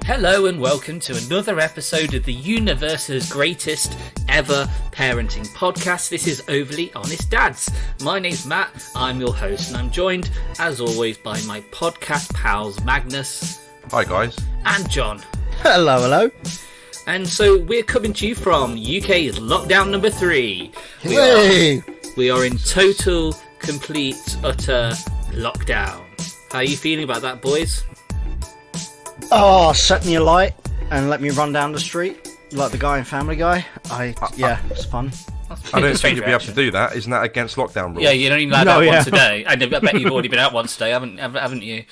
Hello and welcome to another episode of the universe's greatest ever parenting podcast. This is Overly Honest Dads. My name's Matt, I'm your host, and I'm joined, as always, by my podcast pals Magnus. Hi guys. And John. Hello, hello. And so we're coming to you from UK's lockdown number 3. We are in total, complete, utter lockdown. How are you feeling about that, boys? Oh, set me a light and let me run down the street like the guy in Family Guy. It's fun. I don't think you'll be able to do that. Isn't that against lockdown rules? Yeah, you're only allowed out once a day. I bet you've already been out once a day, haven't you?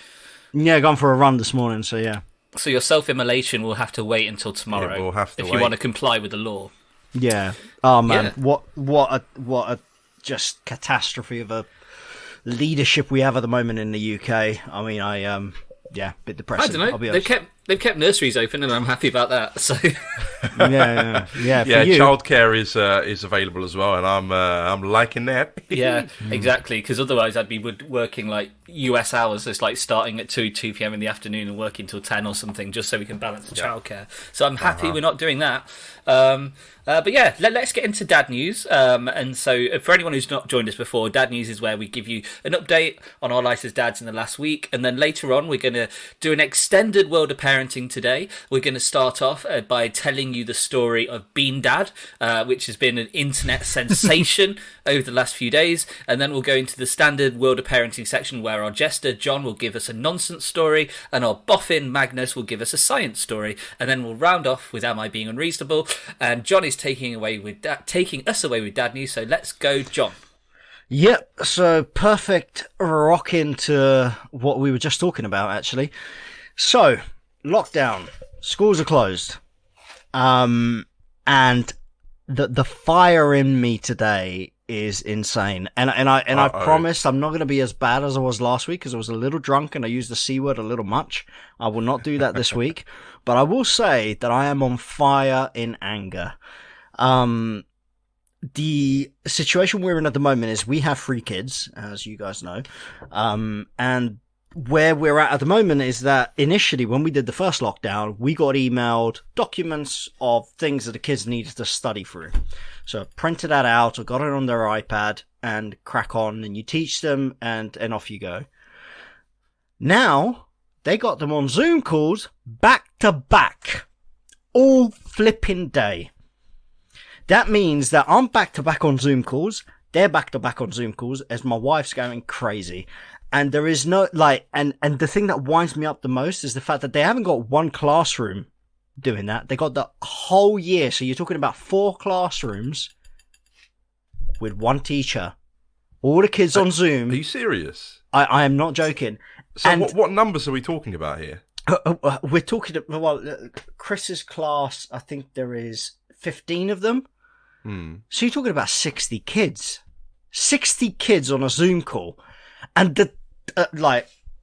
Yeah, gone for a run this morning, so yeah. So your self-immolation will have to wait until tomorrow. We'll have to if wait. you want to comply with the law. Yeah. Oh man, Yeah. what a just catastrophe of a leadership we have at the moment in the UK. I mean, a bit depressing. I don't know. I'll be honest. They've kept nurseries open, and I'm happy about that. So yeah. Yeah, childcare is available as well, and I'm liking that. yeah, exactly. Because otherwise, I'd be working like US hours. It's like starting at 2 p.m. in the afternoon and working till 10 or something, just so we can balance the childcare. So I'm happy we're not doing that. But yeah, let's get into Dad News. And so for anyone who's not joined us before, Dad News is where we give you an update on our life as dads in the last week. And then later on, we're going to do an extended world of parenting today. We're going to start off by telling you the story of Bean Dad, which has been an internet sensation over the last few days. And then we'll go into the standard world of parenting section where our jester, John, will give us a nonsense story and our boffin, Magnus, will give us a science story. And then we'll round off with Am I Being Unreasonable? And John is taking us away with Dad News, so let's go, John. Yep, so perfect rock into what we were just talking about, actually. So, lockdown, schools are closed, and the fire in me today is insane. And I promised I'm not going to be as bad as I was last week because I was a little drunk and I used the C word a little much. I will not do that this week, but I will say that I am on fire in anger. The situation we're in at the moment is we have 3 kids, as you guys know. And where we're at the moment is that initially when we did the first lockdown, we got emailed documents of things that the kids needed to study through. So I printed that out, I got it on their iPad and crack on and you teach them and off you go. Now they got them on Zoom calls back to back all flipping day. That means that I'm back-to-back on Zoom calls, they're back-to-back on Zoom calls, as my wife's going crazy. And there is no, and the thing that winds me up the most is the fact that they haven't got one classroom doing that. They got the whole year. So you're talking about 4 classrooms with 1 teacher. All the kids on Zoom. Are you serious? I am not joking. So what numbers are we talking about here? We're talking, Chris's class, I think there is 15 of them. So you're talking about 60 kids. 60 kids on a Zoom call. And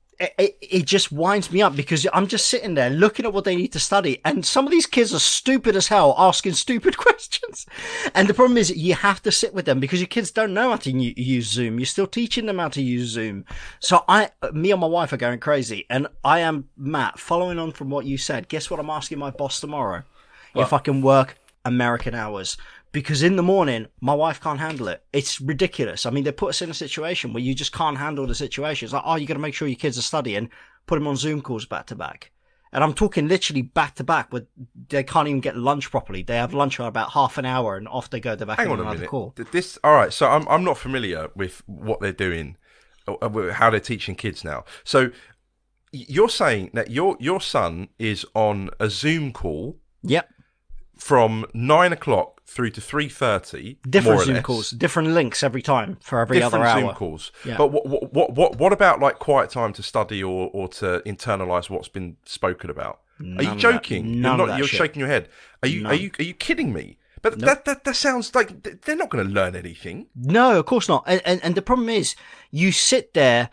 it just winds me up because I'm just sitting there looking at what they need to study. And some of these kids are stupid as hell, asking stupid questions. And the problem is you have to sit with them because your kids don't know how to use Zoom. You're still teaching them how to use Zoom. So me and my wife are going crazy. And I am, Matt, following on from what you said, guess what I'm asking my boss tomorrow? What? If I can work American hours. Because in the morning, my wife can't handle it. It's ridiculous. I mean, they put us in a situation where you just can't handle the situation. It's like, you got to make sure your kids are studying, put them on Zoom calls back to back. And I'm talking literally back to back where they can't even get lunch properly. They have lunch for about half an hour and off they go. They're back in another call. All right. So I'm not familiar with what they're doing, how they're teaching kids now. So you're saying that your son is on a Zoom call. Yep. From 9 o'clock through to 3:30. Different Zoom calls, different links every time for every other hour. Different Zoom calls. Yeah. But what about like quiet time to study or to internalize what's been spoken about? Are you joking? You're shaking your head. Are you kidding me? But nope. that sounds like they're not going to learn anything. No, of course not. And the problem is, you sit there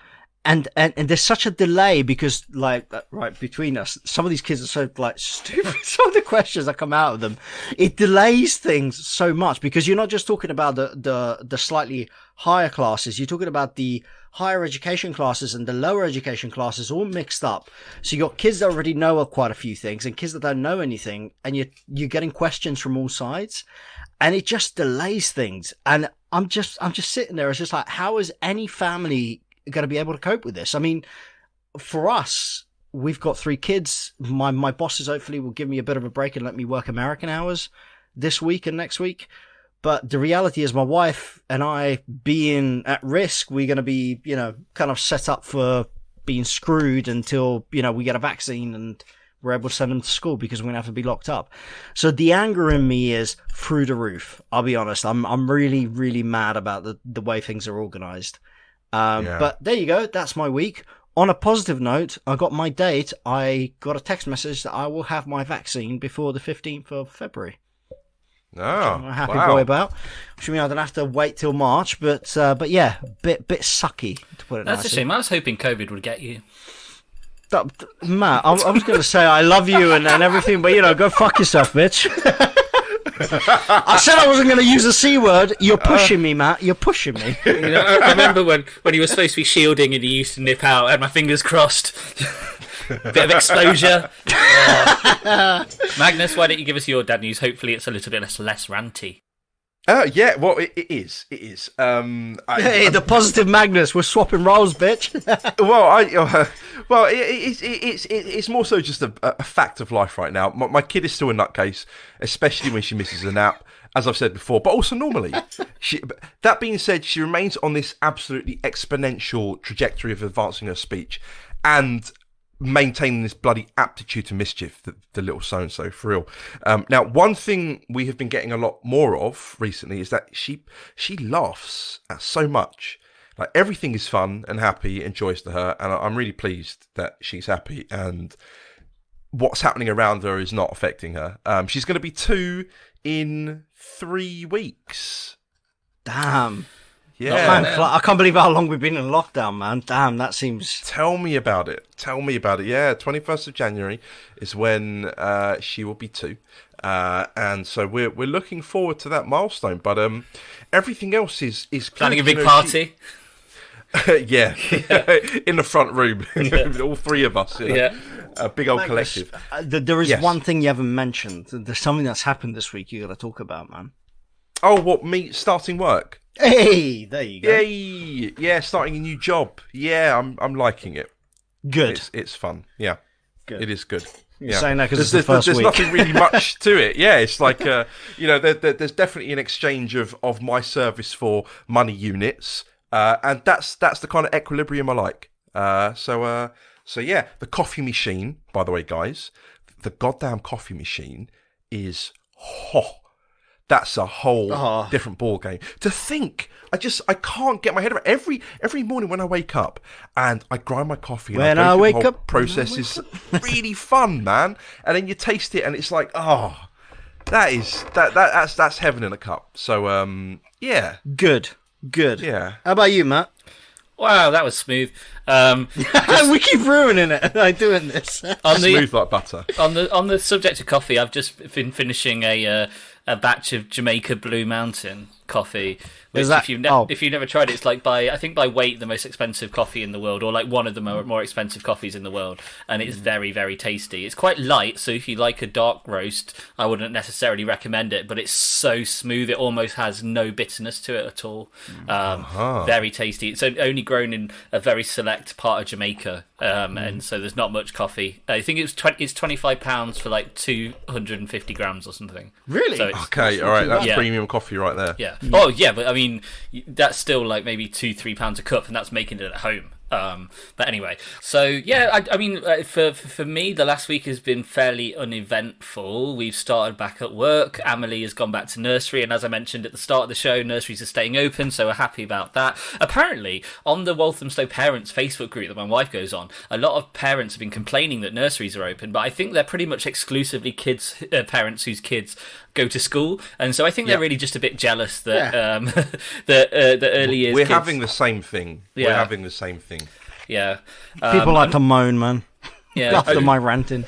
And there's such a delay because, like, right between us, some of these kids are so like stupid. Some of the questions that come out of them, it delays things so much because you're not just talking about the slightly higher classes. You're talking about the higher education classes and the lower education classes all mixed up. So you got kids that already know quite a few things and kids that don't know anything, and you're getting questions from all sides, and it just delays things. And I'm just sitting there. It's just like, how is any family going to be able to cope with this? I mean, for us, we've got 3 kids. My bosses hopefully will give me a bit of a break and let me work American hours this week and next week. But the reality is my wife and I being at risk, we're going to be, kind of set up for being screwed until, we get a vaccine and we're able to send them to school because we're going to have to be locked up. So the anger in me is through the roof. I'll be honest. I'm really, really mad about the way things are organized. But there you go. That's my week. On a positive note, I got my date. I got a text message that I will have my vaccine before the 15th of February. Oh, I'm a happy boy about. Which means I don't have to wait till March, but yeah, bit sucky, to put it That's nicely. a shame. I was hoping COVID would get you. Matt, I was going to say I love you and everything, but go fuck yourself, bitch. I said I wasn't going to use the C word. You're pushing me, Matt. You're pushing me. I remember when you were supposed to be shielding and you used to nip out. I had my fingers crossed. Bit of exposure. Magnus, why don't you give us your dad news? Hopefully it's a little bit less ranty. Yeah, well, it is. It is. Hey, the positive Magnus. We're swapping roles, bitch. It's more so just a fact of life right now. My kid is still a nutcase, especially when she misses a nap, as I've said before, but also normally. That being said, she remains on this absolutely exponential trajectory of advancing her speech and maintaining this bloody aptitude to mischief, the little so-and-so, for real. Now, one thing we have been getting a lot more of recently is that she laughs at so much. Like, everything is fun and happy and joyous to her, and I'm really pleased that she's happy and what's happening around her is not affecting her. She's going to be 2 in 3 weeks. Damn. Yeah. Man, I can't believe how long we've been in lockdown, man. Damn, that seems... Tell me about it. Yeah, 21st of January is when she will be 2. And so we're looking forward to that milestone. But everything else is planning a big party. Yeah, in the front room, all 3 of us. A big old collective. There is one thing you haven't mentioned. There's something that's happened this week you got to talk about, man. Oh, what, me starting work? Hey, there you go. Yay! Yeah, starting a new job. Yeah, I'm liking it. Good. It's fun. Yeah, good. It is good. You're saying that because it's the first week. There's nothing really much to it. Yeah, it's like there's definitely an exchange of my service for money units, and that's the kind of equilibrium I like. So yeah, the coffee machine. By the way, guys, the goddamn coffee machine is that's a whole different ball game. To think, I can't get my head around every morning when I wake up and I grind my coffee. And when I wake the whole up, process is really fun, man. And then you taste it, and it's like, that's heaven in a cup. So yeah, good. Yeah. How about you, Matt? Wow, that was smooth. We keep ruining it by doing this. Smooth like butter. On the subject of coffee, I've just been finishing a batch of Jamaica Blue Mountain coffee. Which if you've never tried it, it's like by weight the most expensive coffee in the world, or like one of the more expensive coffees in the world, and it's very, very tasty. It's quite light, so if you like a dark roast, I wouldn't necessarily recommend it, but it's so smooth, it almost has no bitterness to it at all. Very tasty. It's only grown in a very select part of Jamaica, and so there's not much coffee. I think it's £25 for like 250 grams or something. Really? So okay, all right, that's premium coffee right there. Yeah. Oh, yeah, but I mean, that's still like maybe £2-3 a cup, and that's making it at home. But anyway, so yeah, I mean, for me, the last week has been fairly uneventful. We've started back at work. Amelie has gone back to nursery, and as I mentioned at the start of the show, nurseries are staying open, so we're happy about that. Apparently, on the Walthamstow Parents Facebook group that my wife goes on, a lot of parents have been complaining that nurseries are open, but I think they're pretty much exclusively parents whose kids go to school, and so I think they're really just a bit jealous that the early years. We're having the same thing. We're having the same thing. Yeah. People like to moan, man. Yeah. After my ranting.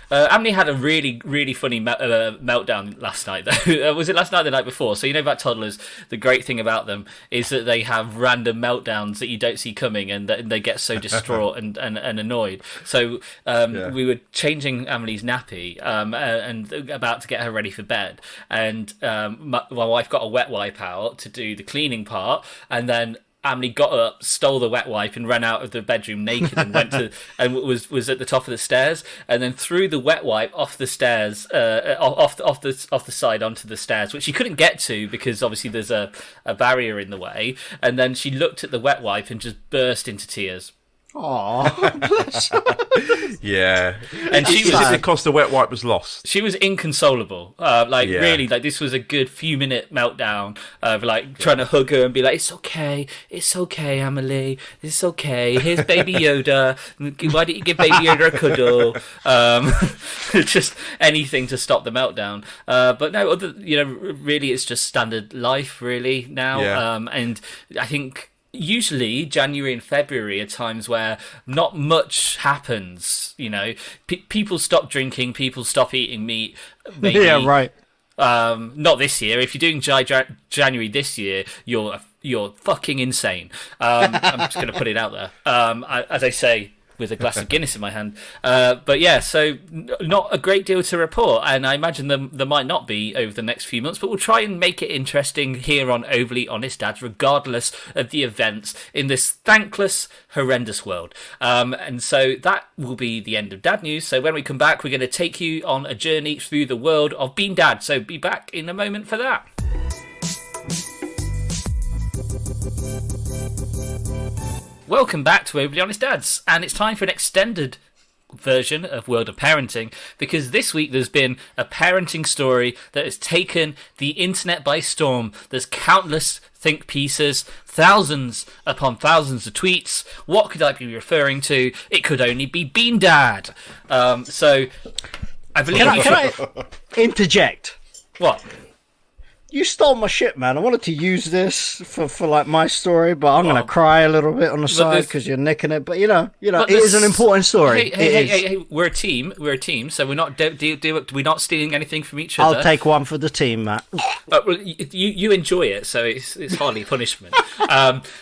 Emily had a really, really funny meltdown last night, though. Was it last night or the night before? So, you know about toddlers, the great thing about them is that they have random meltdowns that you don't see coming, and they get so distraught and annoyed. So, we were changing Emily's nappy and about to get her ready for bed. And my wife got a wet wipe out to do the cleaning part, and then Emily got up, stole the wet wipe, and ran out of the bedroom naked and went to and was at the top of the stairs, and then threw the wet wipe off the stairs, off the side onto the stairs, which she couldn't get to because obviously there's a barrier in the way. And then she looked at the wet wipe and just burst into tears. Aww. Yeah. And she was because the wet wipe was lost. She was inconsolable. Really, this was a good few minute meltdown of trying to hug her and be like, it's okay, Emily, it's okay. Here's Baby Yoda. Why don't you give Baby Yoda a cuddle? Just anything to stop the meltdown. But no, really, it's just standard life, really now. Yeah. And I think usually January and February are times where not much happens. People stop drinking, people stop eating meat. Maybe. Yeah, right. Not this year. If you're doing January this year, you're fucking insane. I'm just going to put it out there. As I say, with a glass of Guinness in my hand. But yeah, so not a great deal to report, and I imagine there might not be over the next few months, but we'll try and make it interesting here on Overly Honest Dads, regardless of the events in this thankless, horrendous world. And so that will be the end of Dad News. So when we come back, we're going to take you on a journey through the world of being dad. So be back in a moment for that. Welcome back to Overly Honest Dads, and it's time for an extended version of World of Parenting, because this week there's been a parenting story that has taken the internet by storm. There's countless think pieces, thousands upon thousands of tweets. What could I be referring to? It could only be Bean Dad. So I believe... Can I interject? What? You stole my shit, man. I wanted to use this for my story, but I'm going to cry a little bit on the side because you're nicking it. But it is an important story. Hey, we're a team. So we're not we're not stealing anything from each other. I'll take one for the team, Matt. Well, you enjoy it, so it's hardly punishment.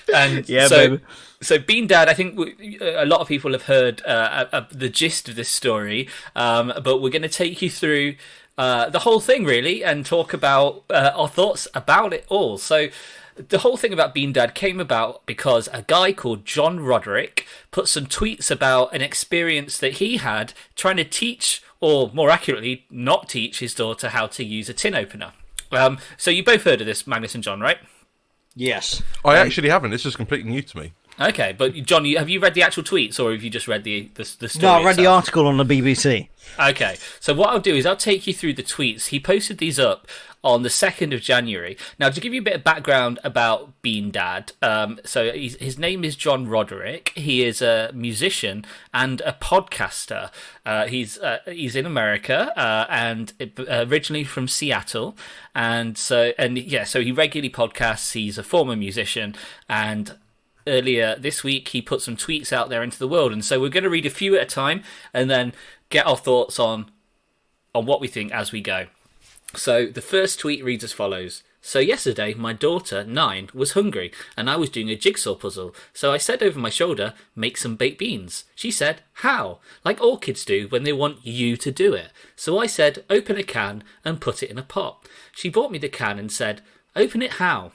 Baby. So Bean Dad, I think a lot of people have heard the gist of this story, but we're going to take you through the whole thing, really, and talk about our thoughts about it all. So the whole thing about Bean Dad came about because a guy called John Roderick put some tweets about an experience that he had trying to teach, or more accurately, not teach his daughter how to use a tin opener. So you both heard of this, Magnus and John, right? Yes. I actually haven't. This is completely new to me. Okay, but John, have you read the actual tweets, or have you just read the story? No, I read itself? the article on the BBC. Okay, so what I'll do is I'll take you through the tweets. He posted these up on the 2nd of January. Now, to give you a bit of background about Bean Dad, so his name is John Roderick. He is a musician and a podcaster. He's in America and originally from Seattle, so he regularly podcasts. He's a former musician, and earlier this week he put some tweets out there into the world, and so we're going to read a few at a time and then get our thoughts on what we think as we go. So the first tweet reads as follows. So yesterday my daughter, 9, was hungry and I was doing a jigsaw puzzle, so I said over my shoulder, make some baked beans. She said, how? Like all kids do when they want you to do it. So I said, open a can and put it in a pot. She brought me the can and said, open it how?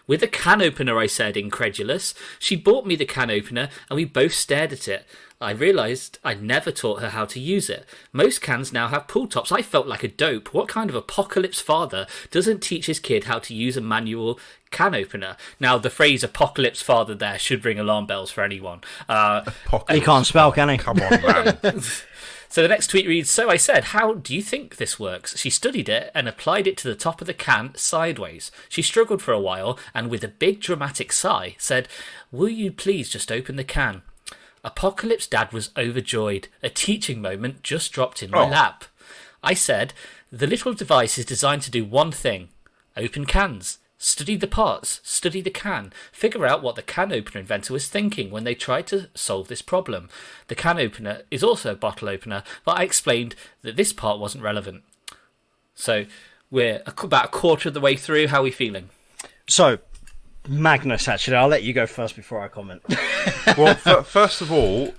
With a can opener, I said, incredulous. She bought me the can opener and we both stared at it. I realised I'd never taught her how to use it. Most cans now have pull tops. I felt like a dope. What kind of apocalypse father doesn't teach his kid how to use a manual can opener? Now, the phrase apocalypse father there should ring alarm bells for anyone. He can't spell, can he? Come on, man. So the next tweet reads, so I said, how do you think this works? She studied it and applied it to the top of the can sideways. She struggled for a while and with a big dramatic sigh said, will you please just open the can? Apocalypse Dad was overjoyed. A teaching moment just dropped in my lap. I said, the little device is designed to do one thing, open cans. Study the parts, study the can, figure out what the can opener inventor was thinking when they tried to solve this problem. The can opener is also a bottle opener, but I explained that this part wasn't relevant. So we're about a quarter of the way through. How are we feeling? So, Magnus, actually, I'll let you go first before I comment. Well, first of all,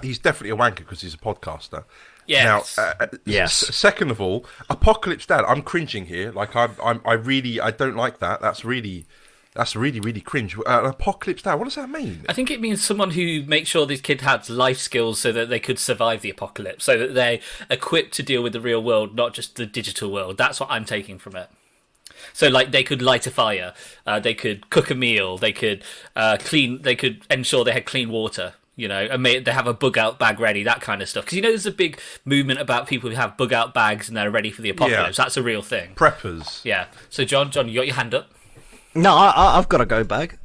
he's definitely a wanker because he's a podcaster. Yes. Now, yes. Second of all, Apocalypse Dad. I'm cringing here. Like I don't like that. That's really cringe. Apocalypse Dad. What does that mean? I think it means someone who makes sure these kids had life skills so that they could survive the apocalypse, so that they're equipped to deal with the real world, not just the digital world. That's what I'm taking from it. So, like, they could light a fire, they could cook a meal, they could clean, they could ensure they had clean water. You know, and they have a bug-out bag ready, that kind of stuff. Because, you know, there's a big movement about people who have bug-out bags and they're ready for the apocalypse. Yeah. That's a real thing. Preppers. Yeah. So, John, you got your hand up? No, I've got a go bag.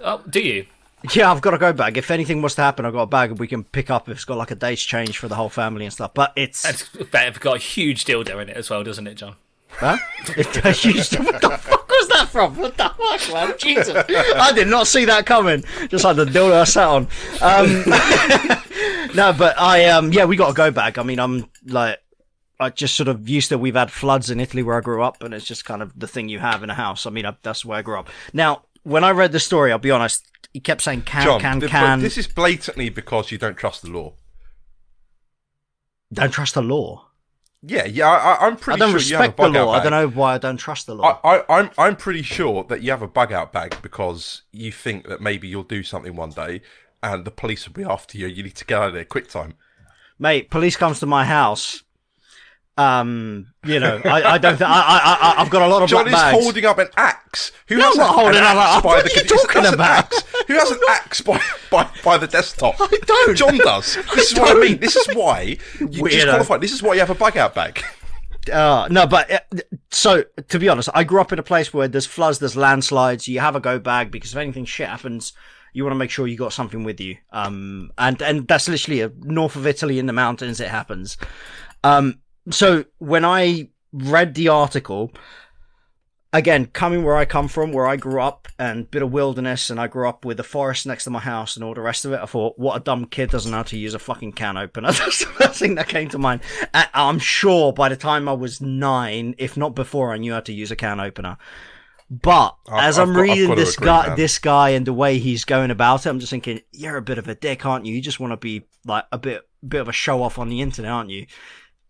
Oh, do you? Yeah, I've got a go bag. If anything was to happen, I've got a bag we can pick up if it's got, like, a day's change for the whole family and stuff. But it's got a huge dildo in it as well, doesn't it, John? Huh? What the fuck was that from? What the fuck, man? Jesus. I did not see that coming. Just like the dildo I sat on. No, but we got a go bag. I mean, I just sort of used to, we've had floods in Italy where I grew up, and it's just kind of the thing you have in a house. I mean, that's where I grew up. Now, when I read the story, I'll be honest, he kept saying can. This is blatantly because you don't trust the law. Don't trust the law? Yeah, I'm pretty sure you have a bug-out bag. I don't respect the law. I don't know why I don't trust the law. I'm pretty sure that you have a bug-out bag because you think that maybe you'll do something one day and the police will be after you. You need to get out of there quick time. Mate, police comes to my house. You know, I don't. I've got a lot of John black bags. John is holding up an axe. I'm not holding up. What are you talking about? Who has an axe by the desktop? I don't. John does. This is what I mean. This is why you disqualify. This is why you have a bug-out bag. No, but so to be honest, I grew up in a place where there's floods, there's landslides. You have a go bag because if anything shit happens, you want to make sure you got something with you. And that's literally north of Italy in the mountains. It happens. So when I read the article, again, coming where I come from, where I grew up, and bit of wilderness, and I grew up with a forest next to my house and all the rest of it, I thought, what a dumb kid doesn't know how to use a fucking can opener. That's the first thing that came to mind. I'm sure by the time I was 9, if not before, I knew how to use a can opener. But as I'm reading this guy and the way he's going about it, I'm just thinking, you're a bit of a dick, aren't you? You just want to be like a bit of a show off on the internet, aren't you?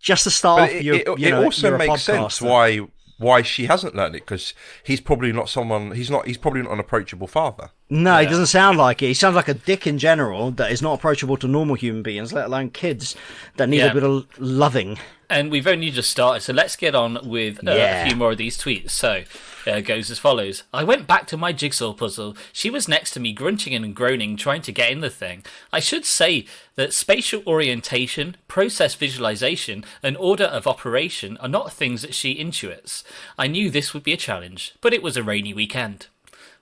Just to start off, it also makes sense why she hasn't learned it, because he's probably not an approachable father. No, He doesn't sound like it. He sounds like a dick in general that is not approachable to normal human beings, let alone kids that need a bit of loving. And we've only just started, so let's get on with a few more of these tweets. So, it goes as follows. I went back to my jigsaw puzzle. She was next to me, grunting and groaning, trying to get in the thing. I should say that spatial orientation, process visualization, and order of operation are not things that she intuits. I knew this would be a challenge, but it was a rainy weekend.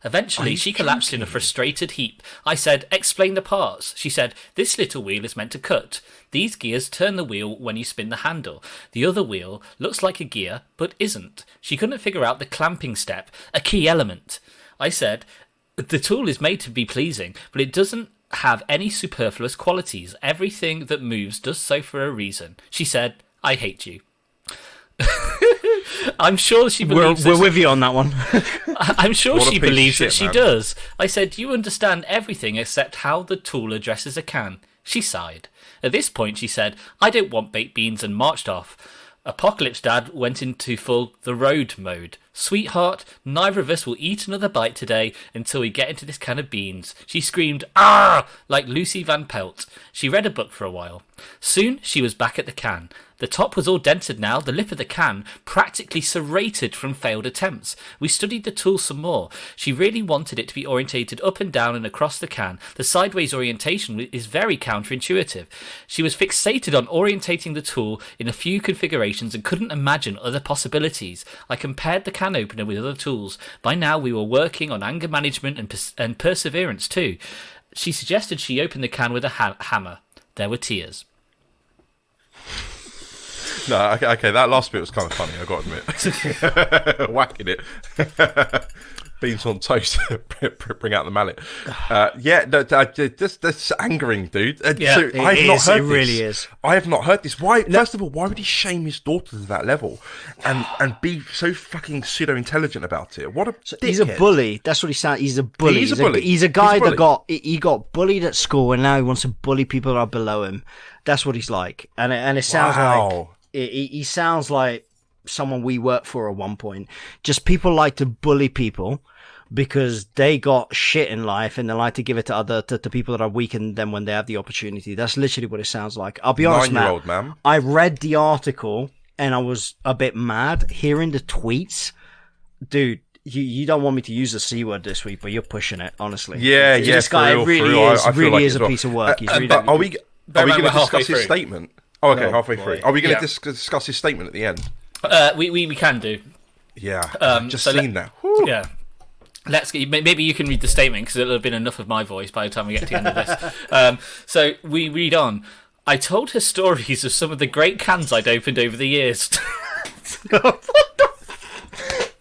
Eventually, she collapsed in a frustrated heap. I said, explain the parts. She said, this little wheel is meant to cut. These gears turn the wheel when you spin the handle. The other wheel looks like a gear, but isn't. She couldn't figure out the clamping step, a key element. I said, the tool is made to be pleasing, but it doesn't have any superfluous qualities. Everything that moves does so for a reason. She said, I hate you. I'm sure she believes we're with you on that one. I'm sure she believes that she does. I said, you understand everything except how the tool addresses a can. She sighed. At this point, she said, I don't want baked beans, and marched off. Apocalypse Dad went into full the road mode. Sweetheart, neither of us will eat another bite today until we get into this can of beans. She screamed, ah, like Lucy Van Pelt. She read a book for a while. Soon she was back at the can. The top was all dented now, the lip of the can practically serrated from failed attempts. We studied the tool some more. She really wanted it to be orientated up and down and across the can. The sideways orientation is very counterintuitive. She was fixated on orientating the tool in a few configurations and couldn't imagine other possibilities. I compared the can opener with other tools. By now we were working on anger management and perseverance too. She suggested she open the can with a hammer. There were tears. No, okay, that last bit was kind of funny, I've got to admit. Whacking it. Beans on toast, bring out the mallet. That's angering, dude. So it really is. I have not heard this. Why? First of all, why would he shame his daughter to that level and be so fucking pseudo-intelligent about it? What a he's a bully. That's what he sounds. He's a bully. He's a bully. He's a guy that got bullied at school, and now he wants to bully people that are below him. That's what he's like, and it sounds like he sounds like someone we worked for at one point. Just people like to bully people because they got shit in life and they like to give it to people that are weaker than them when they have the opportunity. That's literally what it sounds like. I'll be honest, Matt, I read the article and I was a bit mad hearing the tweets. Dude, you don't want me to use the C word this week, but you're pushing it, honestly. Yeah, this guy really is a piece of work. He's really. Are we going to discuss his statement? Oh, okay, halfway through. Are we going to discuss his statement at the end? We can do. Yeah. Just seen that. Whew. Yeah. Maybe you can read the statement because it'll have been enough of my voice by the time we get to the end of this. So we read on. I told her stories of some of the great cans I'd opened over the years.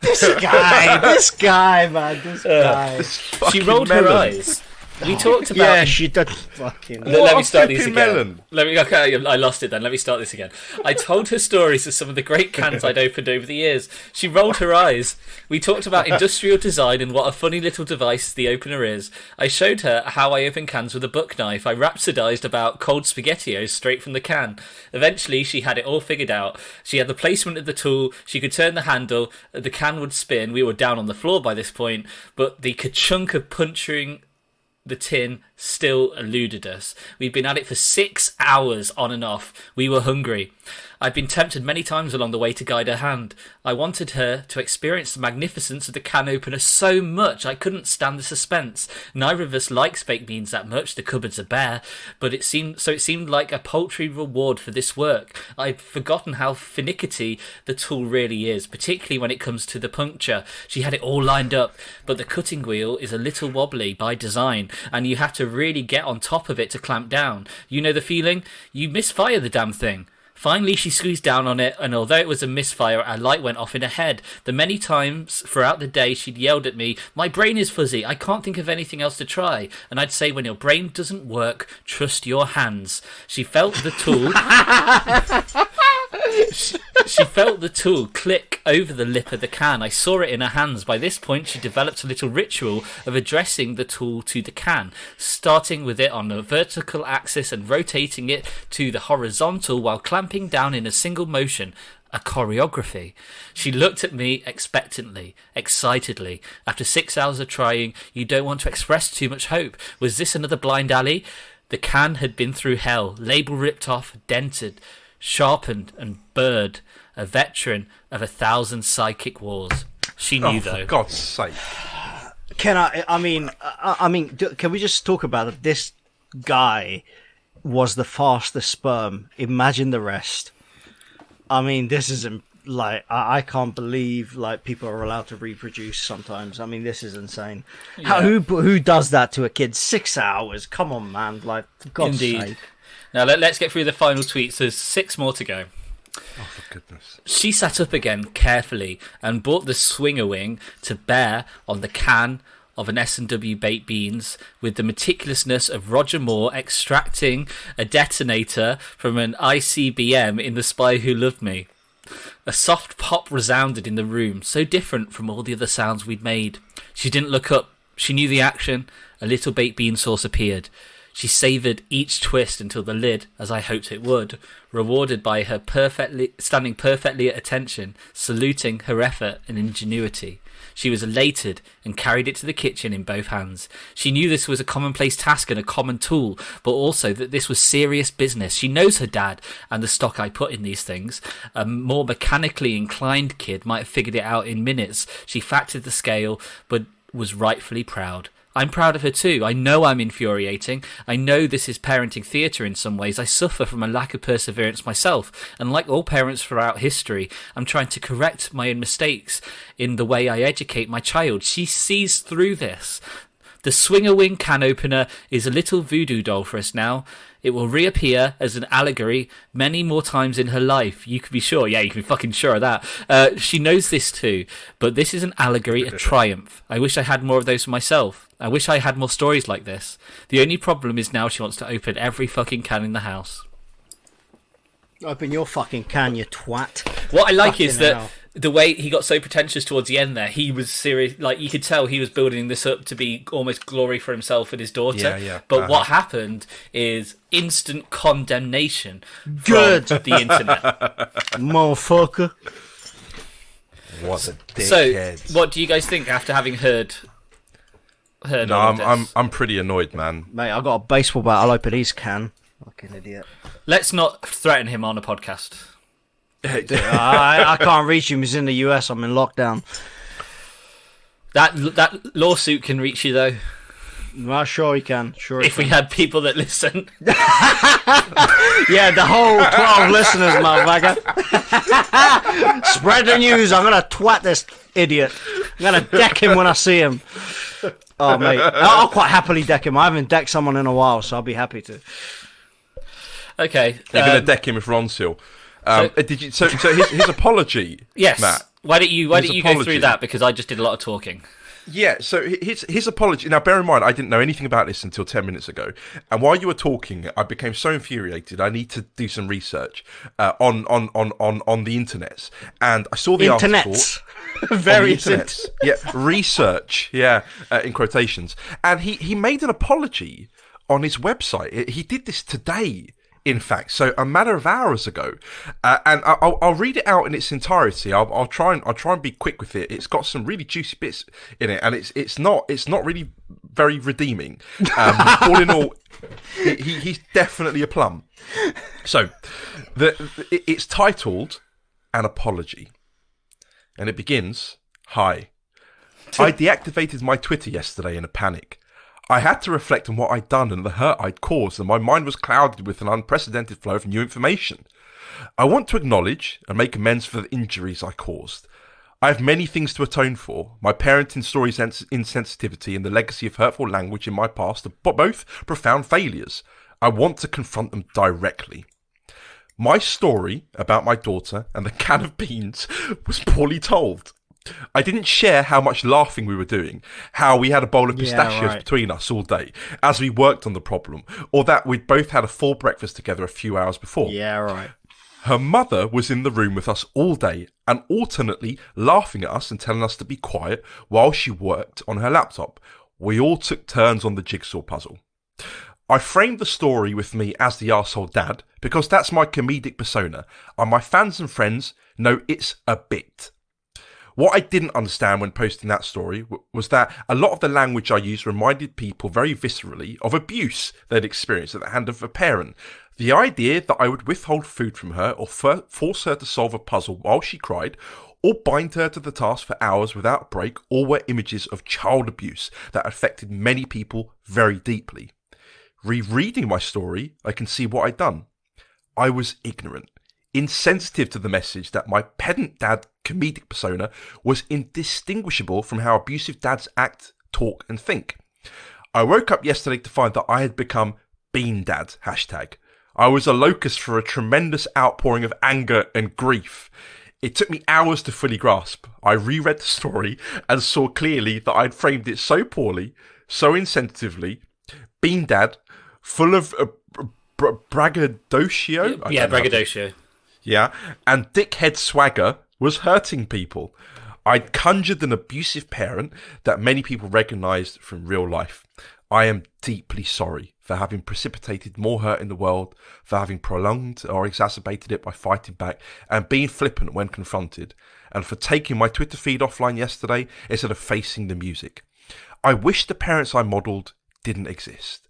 This guy, man. She rolled her eyes. We talked about. Yeah, she did. Fucking. Let me start these again. I lost it then. Let me start this again. I told her stories of some of the great cans I'd opened over the years. She rolled her eyes. We talked about industrial design and what a funny little device the opener is. I showed her how I open cans with a buck knife. I rhapsodized about cold SpaghettiOs straight from the can. Eventually, she had it all figured out. She had the placement of the tool. She could turn the handle. The can would spin. We were down on the floor by this point, but the ka-chunk of puncturing the tin still eluded us. We'd been at it for 6 hours on and off. We were hungry. I'd been tempted many times along the way to guide her hand. I wanted her to experience the magnificence of the can opener so much I couldn't stand the suspense. Neither of us likes baked beans that much, the cupboards are bare, but it seemed like a paltry reward for this work. I'd forgotten how finicky the tool really is, particularly when it comes to the puncture. She had it all lined up, but the cutting wheel is a little wobbly by design, and you have to really get on top of it to clamp down. You know the feeling? You misfire the damn thing. Finally, she squeezed down on it, and although it was a misfire, a light went off in her head. The many times throughout the day she'd yelled at me, "My brain is fuzzy, I can't think of anything else to try." And I'd say, when your brain doesn't work, trust your hands. She felt the tool... She felt the tool click over the lip of the can. I saw it in her hands. By this point, she developed a little ritual of addressing the tool to the can, starting with it on the vertical axis and rotating it to the horizontal while clamping down in a single motion. A choreography. She looked at me expectantly, excitedly. After 6 hours of trying, you don't want to express too much hope. Was this another blind alley? The can had been through hell, label ripped off, dented, sharpened and burred, a veteran of 1,000 psychic wars. She knew, though. For God's sake. Can can we just talk about it? This guy was the fastest sperm. Imagine the rest. I mean, this is like, I can't believe like people are allowed to reproduce sometimes. I mean, this is insane. Yeah. Who does that to a kid? 6 hours? Come on, man. Like, for God's sake. Now, let's get through the final tweets. There's 6 more to go. Oh, for goodness. She sat up again carefully and brought the swinger wing to bear on the can of an S&W baked beans with the meticulousness of Roger Moore extracting a detonator from an ICBM in The Spy Who Loved Me. A soft pop resounded in the room, so different from all the other sounds we'd made. She didn't look up. She knew the action. A little baked bean sauce appeared. She savoured each twist until the lid, as I hoped it would, rewarded by her standing perfectly at attention, saluting her effort and ingenuity. She was elated and carried it to the kitchen in both hands. She knew this was a commonplace task and a common tool, but also that this was serious business. She knows her dad and the stock I put in these things. A more mechanically inclined kid might have figured it out in minutes. She factored the scale, but was rightfully proud. I'm proud of her too. I know I'm infuriating. I know this is parenting theatre in some ways. I suffer from a lack of perseverance myself. And like all parents throughout history, I'm trying to correct my own mistakes in the way I educate my child. She sees through this. The Swinger Wing can opener is a little voodoo doll for us now. It will reappear as an allegory many more times in her life. You can be sure. Yeah, you can be fucking sure of that. She knows this too. But this is an allegory, a triumph. I wish I had more of those for myself. I wish I had more stories like this. The only problem is now she wants to open every fucking can in the house. Open your fucking can, you twat. What I like is that the way he got so pretentious towards the end there, he was serious. Like, you could tell he was building this up to be almost glory for himself and his daughter. Yeah. But what happened is instant condemnation from the internet. Motherfucker. What a dickhead. So, what do you guys think after having heard No, all of this? I'm pretty annoyed, man. Mate, I got a baseball bat. I'll open his can. Fucking idiot. Let's not threaten him on a podcast. I can't reach him. He's in the US. I'm in lockdown. That lawsuit can reach you, though. Well, sure he can. If we had people that listen. Yeah, the whole 12 listeners, motherfucker. Spread the news. I'm going to twat this idiot. I'm going to deck him when I see him. Oh, mate. I'll quite happily deck him. I haven't decked someone in a while, so I'll be happy to. Okay. You're going to deck him with Ronsil. So his apology, yes. Matt. Why don't you go through that, because I just did a lot of talking. Yeah, so his apology. Now, bear in mind, I didn't know anything about this until 10 minutes ago. And while you were talking, I became so infuriated. I need to do some research on the internet, and I saw the article. Various internets. Yeah, research. Yeah, in quotations. And he made an apology on his website. He did this today. In fact, so a matter of hours ago, and I'll read it out in its entirety. I'll try and be quick with it. It's got some really juicy bits in it, and it's not really very redeeming. All in all, he's definitely a plum. So, it's titled "An Apology," and it begins, "Hi, I deactivated my Twitter yesterday in a panic. I had to reflect on what I'd done and the hurt I'd caused, and my mind was clouded with an unprecedented flow of new information. I want to acknowledge and make amends for the injuries I caused. I have many things to atone for. My parenting stories' insensitivity and the legacy of hurtful language in my past are both profound failures. I want to confront them directly. My story about my daughter and the can of beans was poorly told. I didn't share how much laughing we were doing, how we had a bowl of pistachios between us all day as we worked on the problem, or that we'd both had a full breakfast together a few hours before. Yeah, right. Her mother was in the room with us all day and alternately laughing at us and telling us to be quiet while she worked on her laptop. We all took turns on the jigsaw puzzle. I framed the story with me as the arsehole dad because that's my comedic persona, and my fans and friends know it's a bit. What I didn't understand when posting that story was that a lot of the language I used reminded people very viscerally of abuse they'd experienced at the hand of a parent. The idea that I would withhold food from her or force her to solve a puzzle while she cried, or bind her to the task for hours without a break, all were images of child abuse that affected many people very deeply. Rereading my story, I can see what I'd done. I was ignorant, insensitive to the message that my pedant dad comedic persona was indistinguishable from how abusive dads act, talk and think. I woke up yesterday to find that I had become Bean Dad #. I was a locus for a tremendous outpouring of anger and grief. It took me hours to fully grasp. I reread the story and saw clearly that I'd framed it so poorly, so insensitively. Bean Dad, full of braggadocio. Yeah, braggadocio. Yeah, and dickhead swagger was hurting people. I'd conjured an abusive parent that many people recognised from real life. I am deeply sorry for having precipitated more hurt in the world, for having prolonged or exacerbated it by fighting back and being flippant when confronted, and for taking my Twitter feed offline yesterday instead of facing the music. I wish the parents I modelled didn't exist.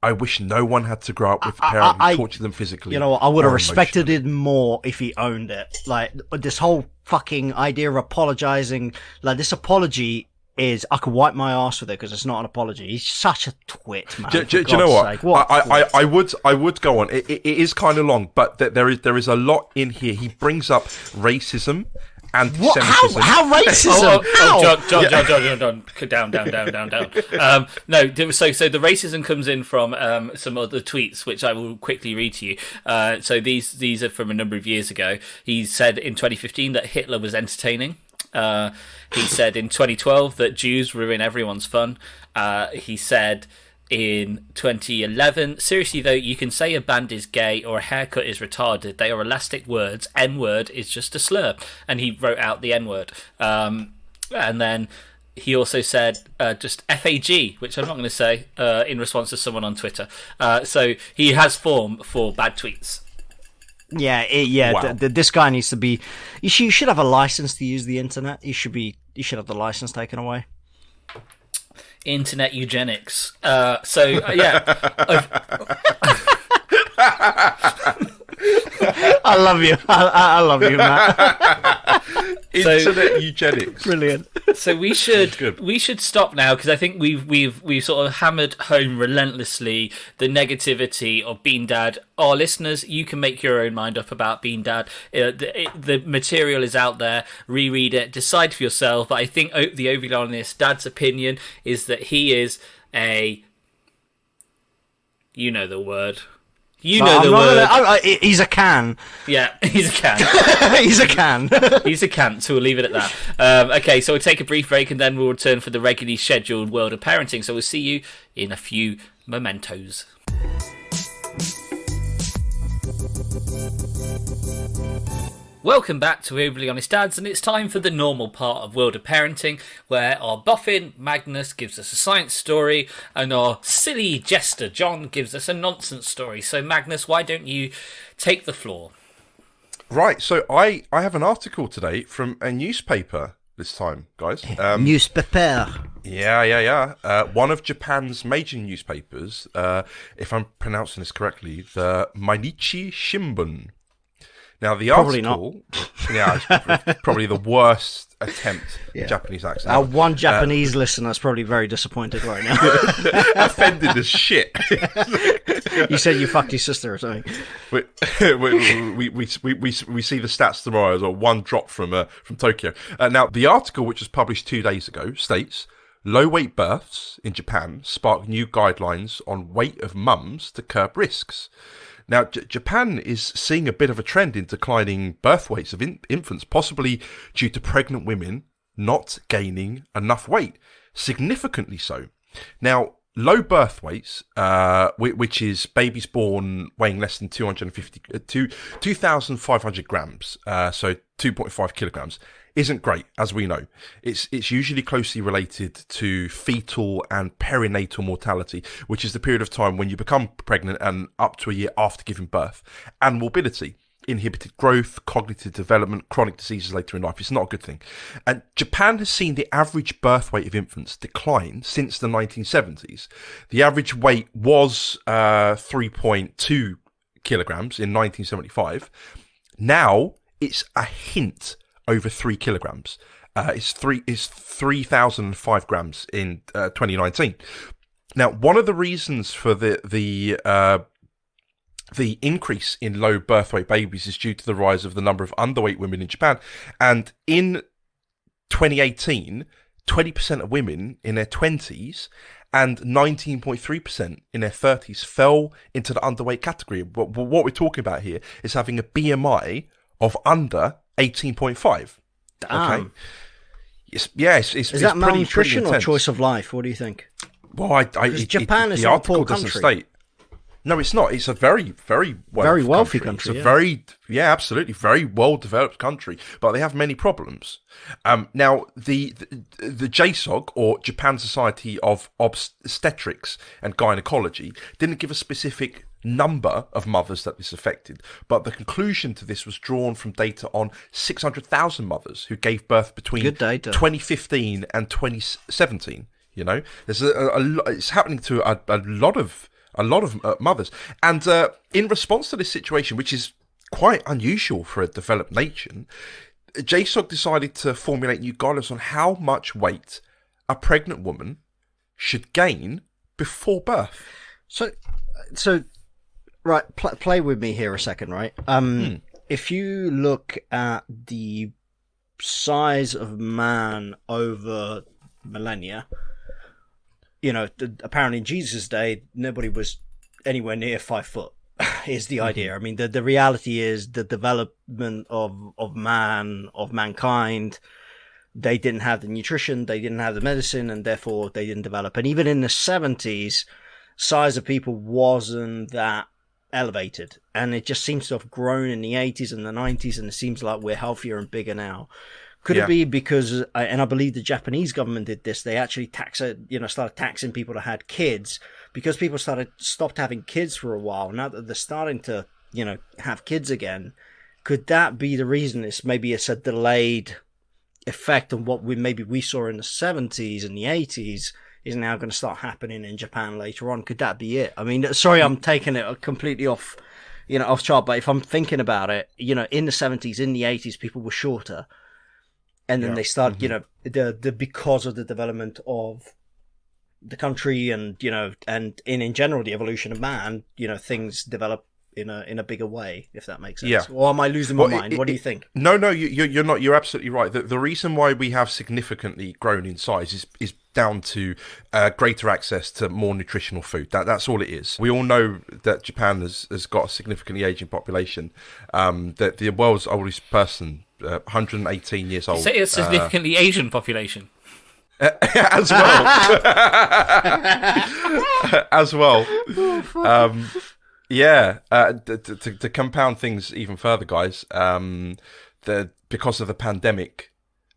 I wish no one had to grow up with a parent who tortured them physically. You know what? I would have respected it more if he owned it. Like, this whole fucking idea of apologising, like, this apology is, I could wipe my ass with it because it's not an apology. He's such a twit, man. Do you know what? I would go on. It is kind of long, but there is a lot in here. He brings up racism anti-Semitism. How racism? John, down. No, so the racism comes in from some other tweets, which I will quickly read to you. So these are from a number of years ago. He said in 2015 that Hitler was entertaining. He said in 2012 that Jews ruin everyone's fun. He said in 2011, seriously though, you can say a band is gay or a haircut is retarded. They are elastic words. N-word is just a slur. And he wrote out the N-word. And then he also said just FAG, which I'm not going to say, in response to someone on Twitter. So he has form for bad tweets. Yeah. Wow. This guy needs to be. You should have a license to use the internet. You should have the license taken away. Internet eugenics. Yeah. I love you. I love you, Matt. Internet eugenics. Brilliant. So we should stop now, because I think we've sort of hammered home relentlessly the negativity of Bean Dad. Our listeners, you can make your own mind up about Bean Dad. The material is out there. Reread it. Decide for yourself. But I think the overly honest Dad's opinion is that he is a... You know the word. You know the word. He's a can. Yeah, he's a can. He's a can. He's a can, so we'll leave it at that. Okay, so we'll take a brief break and then we'll return for the regularly scheduled World of Parenting. So we'll see you in a few mementos. Welcome back to Overly Honest Dads, and it's time for the normal part of World of Parenting, where our boffin, Magnus, gives us a science story, and our silly jester, John, gives us a nonsense story. So, Magnus, why don't you take the floor? Right, so I have an article today from a newspaper this time, guys. Newspaper. Yeah. One of Japan's major newspapers, if I'm pronouncing this correctly, the Mainichi Shimbun. Now, the article... it's probably the worst attempt at Japanese accent. Our one Japanese listener is probably very disappointed right now. Offended as shit. You said you fucked your sister or something. We see the stats tomorrow as one drop from Tokyo. Now, the article, which was published 2 days ago, states... Low-weight births in Japan spark new guidelines on weight of mums to curb risks. Now, Japan is seeing a bit of a trend in declining birth weights of infants, possibly due to pregnant women not gaining enough weight, significantly so. Now, low birth weights, which is babies born weighing less than 2,500 grams, so 2.5 kilograms, isn't great, as we know. It's usually closely related to fetal and perinatal mortality, which is the period of time when you become pregnant and up to a year after giving birth, and morbidity, inhibited growth, cognitive development, chronic diseases later in life. It's not a good thing. And Japan has seen the average birth weight of infants decline since the 1970s. The average weight was 3.2 kilograms in 1975. Now it's a hint over 3 kilograms. It's 3,005 grams in 2019. Now, one of the reasons for the increase in low birth weight babies is due to the rise of the number of underweight women in Japan. And in 2018, 20% of women in their 20s and 19.3% in their 30s fell into the underweight category. What we're talking about here is having a BMI of under 18.5. Okay. Is that malnutrition or choice of life? What do you think? Well, Japan is not a poor country. State. No, it's not. It's a very, very wealthy country. It's absolutely very well developed country, but they have many problems. Now, the JSOG, or Japan Society of Obstetrics and Gynecology, didn't give a specific number of mothers that this affected, but the conclusion to this was drawn from data on 600,000 mothers who gave birth between 2015 and 2017. You know, there's it's happening to a lot of mothers, and in response to this situation, which is quite unusual for a developed nation, JSOG decided to formulate new guidelines on how much weight a pregnant woman should gain before birth. So. Right, play with me here a second, right? If you look at the size of man over millennia, apparently in Jesus' day, nobody was anywhere near 5 foot. Is the idea. I mean, the reality is the development of mankind. They didn't have the nutrition, they didn't have the medicine, and therefore they didn't develop. And even in the 70s, size of people wasn't that elevated. And it just seems to have grown in the 80s and the 90s, and it seems like we're healthier and bigger now. Could it be because, and I believe the Japanese government did this, they actually started taxing people that had kids, because people stopped having kids for a while. Now that they're starting to, have kids again, could that be the reason? It's a delayed effect on what we saw in the 70s and the 80s is now going to start happening in Japan later on. Could that be it? I mean, sorry, I'm taking it completely off chart, but if I'm thinking about it, in the 70s, in the 80s, people were shorter. And then they started, because of the development of the country and, and in general, the evolution of man, things develop in a bigger way, if that makes sense. Yeah. Or am I losing my mind? What do you think? No, you're not. You're absolutely right. The reason why we have significantly grown in size is down to greater access to more nutritional food. That's all it is. We all know that Japan has got a significantly aging population. That the world's oldest person, 118 years old. You say a significantly Asian population. As well. As well. To compound things even further, guys, because of the pandemic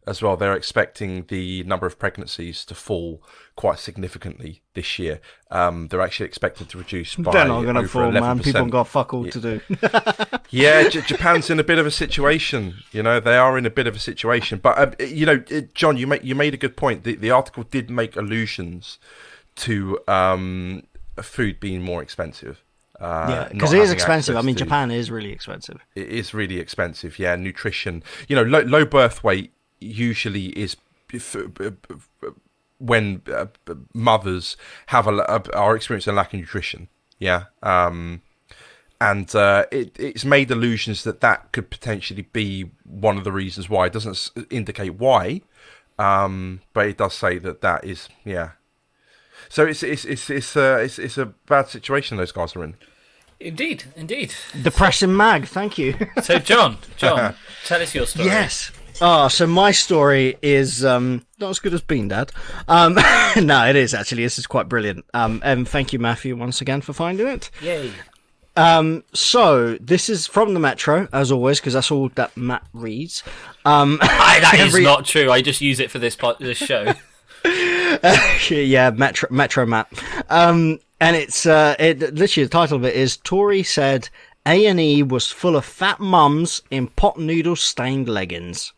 as well, they're expecting the number of pregnancies to fall quite significantly this year. They're actually expected to reduce by they're not going to fall, 11%. Man. People got fuck all to do. Japan's in a bit of a situation. They are in a bit of a situation. But John, you made a good point. The article did make allusions to food being more expensive. Because it is expensive. I mean, Japan is really expensive. It is really expensive. Yeah, nutrition. Low birth weight usually is when mothers are experiencing a lack of nutrition. Yeah, and it's made allusions that could potentially be one of the reasons why. It doesn't indicate why, but it does say that is So it's a bad situation those guys are in. Indeed. Depressing mag, thank you. So John, tell us your story. Yes. So my story is not as good as Bean Dad. No, it is actually. This is quite brilliant. And thank you, Matthew, once again for finding it. Yay. So this is from the Metro, as always, because that's all that Matt reads. That is not true. I just use it for this show. Yeah, Metro Matt. And it's literally the title of it is Tory said A&E was full of fat mums in pot noodle stained leggings.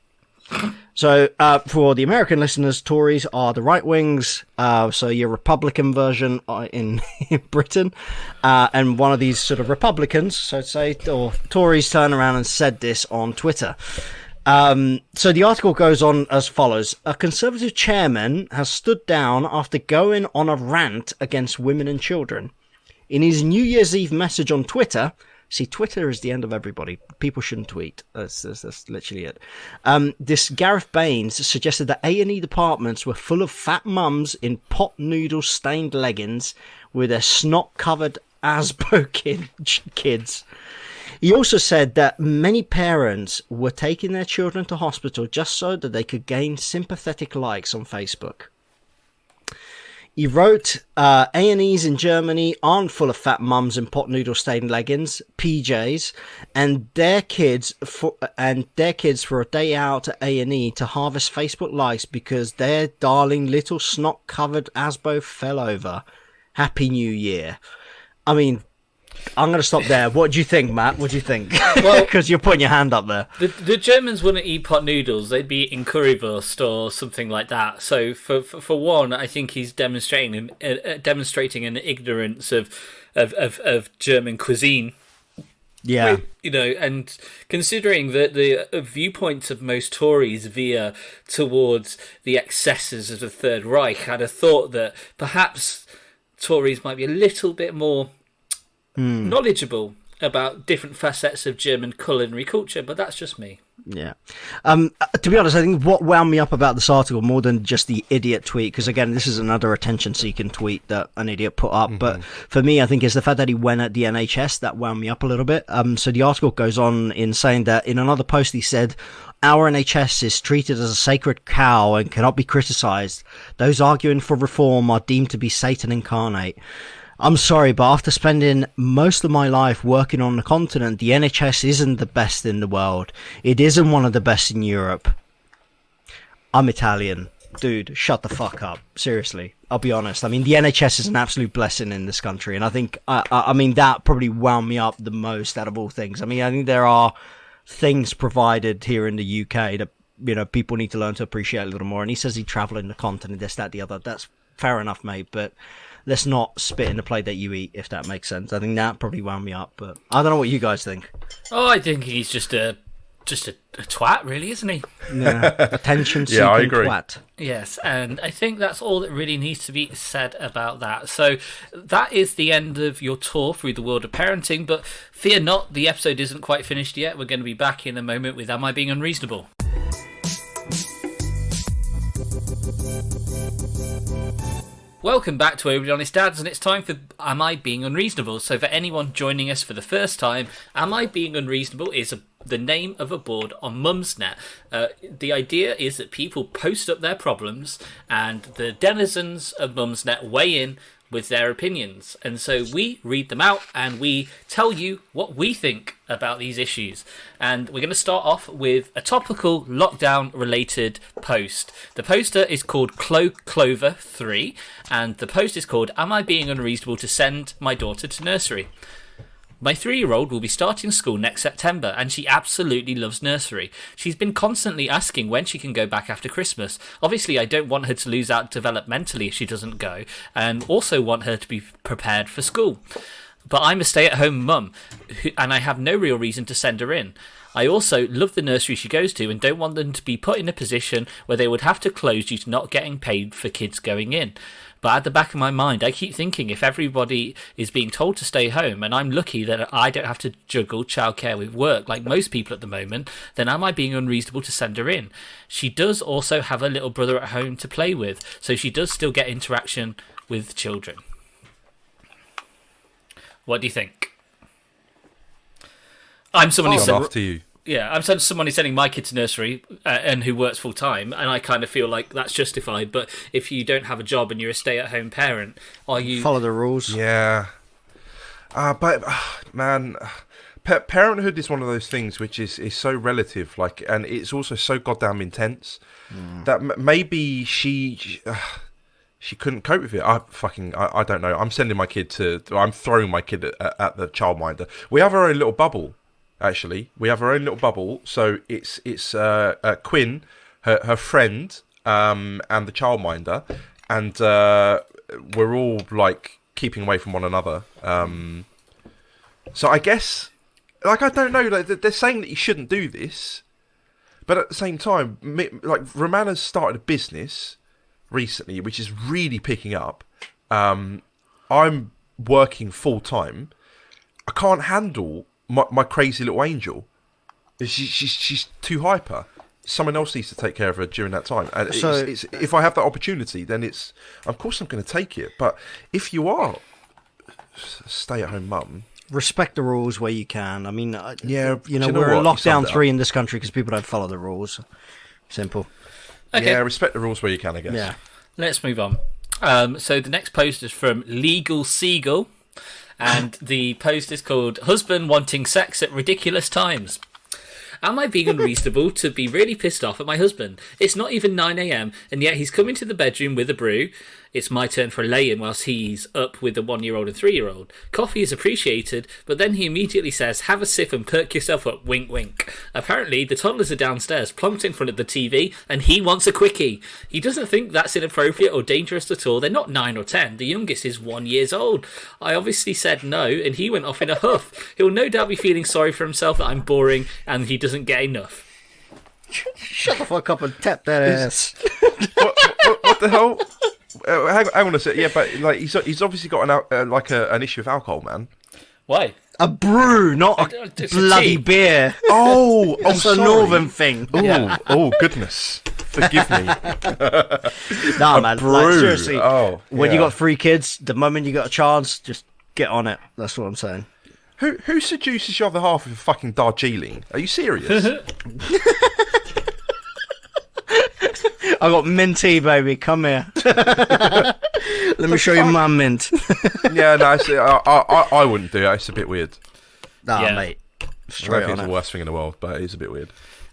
So for the American listeners, Tories are the right wings, so your Republican version in Britain, and one of these sort of Republicans, so to say, or Tories turned around and said this on Twitter. So the article goes on as follows. A Conservative chairman has stood down after going on a rant against women and children. In his New Year's Eve message on Twitter, see, Twitter is the end of everybody. People shouldn't tweet. That's literally it. This Gareth Baines suggested that A&E departments were full of fat mums in pot noodle stained leggings with their snot-covered Asbo kids. He also said that many parents were taking their children to hospital just so that they could gain sympathetic likes on Facebook. He wrote, A&Es in Germany aren't full of fat mums in pot noodle stained leggings, PJs, and their kids for a day out at A&E to harvest Facebook likes because their darling little snot covered Asbo fell over. Happy New Year. I mean, I'm going to stop there. What do you think, Matt? What do you think? Well, because you're putting your hand up there. The Germans wouldn't eat pot noodles. They'd be eating currywurst or something like that. So for one, I think he's demonstrating an ignorance of German cuisine. Yeah. And considering that the viewpoints of most Tories veer towards the excesses of the Third Reich, I'd have thought that perhaps Tories might be a little bit more knowledgeable about different facets of German culinary culture, but that's just me. Yeah. To be honest, I think what wound me up about this article more than just the idiot tweet, because again, this is another attention-seeking tweet that an idiot put up, but for me, I think is the fact that he went at the NHS that wound me up a little bit. So the article goes on in saying that in another post he said, "Our NHS is treated as a sacred cow and cannot be criticised. Those arguing for reform are deemed to be Satan incarnate." I'm sorry, but after spending most of my life working on the continent, the NHS isn't the best in the world. It isn't one of the best in Europe. I'm Italian. Dude, shut the fuck up. Seriously. I'll be honest. I mean, the NHS is an absolute blessing in this country. And I think, I mean, that probably wound me up the most out of all things. I mean, I think there are things provided here in the UK that, you know, people need to learn to appreciate a little more. And he says he travelled in the continent, this, that, the other. That's fair enough, mate. But let's not spit in the plate that you eat, if that makes sense. I think that probably wound me up, but I don't know what you guys think. Oh, I think he's just a twat, really, isn't he? Yeah, attention-seeking twat. Yes, and I think that's all that really needs to be said about that. So that is the end of your tour through the world of parenting, but fear not, the episode isn't quite finished yet. We're going to be back in a moment with Am I Being Unreasonable? Welcome back to Overly Honest Dads, and it's time for Am I Being Unreasonable? So for anyone joining us for the first time, Am I Being Unreasonable is the name of a board on Mumsnet. The idea is that people post up their problems, and the denizens of Mumsnet weigh in with their opinions. And so we read them out, and we tell you what we think about these issues. And we're going to start off with a topical lockdown-related post. The poster is called Clover 3, and the post is called Am I Being Unreasonable to Send My Daughter to Nursery? My 3-year-old will be starting school next September, and she absolutely loves nursery. She's been constantly asking when she can go back after Christmas. Obviously, I don't want her to lose out developmentally if she doesn't go, and also want her to be prepared for school. But I'm a stay-at-home mum, and I have no real reason to send her in. I also love the nursery she goes to and don't want them to be put in a position where they would have to close due to not getting paid for kids going in. But at the back of my mind, I keep thinking if everybody is being told to stay home, and I'm lucky that I don't have to juggle childcare with work like most people at the moment, then am I being unreasonable to send her in? She does also have a little brother at home to play with, so she does still get interaction with children. What do you think? I'm someone who's after you. Yeah, I'm someone who's sending my kid to nursery and who works full time, and I kind of feel like that's justified. But if you don't have a job and you're a stay-at-home parent, are you follow the rules? Yeah, but man, parenthood is one of those things which is so relative, like, and it's also so goddamn intense that maybe she couldn't cope with it. I don't know. I'm throwing my kid at the childminder. We have our own little bubble. Actually, we have our own little bubble. So it's Quinn, her friend, and the childminder, and we're all like keeping away from one another. So I guess, like, I don't know. Like, they're saying that you shouldn't do this, but at the same time, like, Romana's started a business recently, which is really picking up. I'm working full time. I can't handle my crazy little angel. She's too hyper. Someone else needs to take care of her during that time. And so, if I have that opportunity, then of course I'm going to take it. But if you are a stay-at-home mum, respect the rules where you can. I mean, yeah, we're in lockdown 3 in this country because people don't follow the rules. Simple. Okay. Yeah, respect the rules where you can, I guess. Yeah. Let's move on. So the next post is from Legal Seagull. And the post is called Husband Wanting Sex at Ridiculous Times. Am I being unreasonable to be really pissed off at my husband? It's not even 9 a.m, and yet he's come into the bedroom with a brew. It's my turn for a lay-in whilst he's up with the 1-year-old and 3-year-old. Coffee is appreciated, but then he immediately says, have a sip and perk yourself up, wink wink. Apparently, the toddlers are downstairs, plumped in front of the TV, and he wants a quickie. He doesn't think that's inappropriate or dangerous at all. They're not 9 or 10. The youngest is 1 year old. I obviously said no, and he went off in a huff. He'll no doubt be feeling sorry for himself that I'm boring and he doesn't get enough. Shut the fuck up and tap that ass. What the hell? Hang on a sec. Yeah, but like he's obviously got an issue with alcohol, man. Why? A brew, not a bloody beer. Oh, that's a sorry. northern thing. Oh, yeah. Oh, goodness. Forgive me. Nah, man. Brew. Like, seriously, when you yeah. got 3 kids, the moment you got a chance, just get on it. That's what I'm saying. Who seduces your other half with a fucking Darjeeling? Are you serious? I got mint tea, baby. Come here. Let me show you my mint. Yeah, no, I wouldn't do it. It's a bit weird. Nah, mate. Straight on it's it. the worst thing in the world, but it is a bit weird.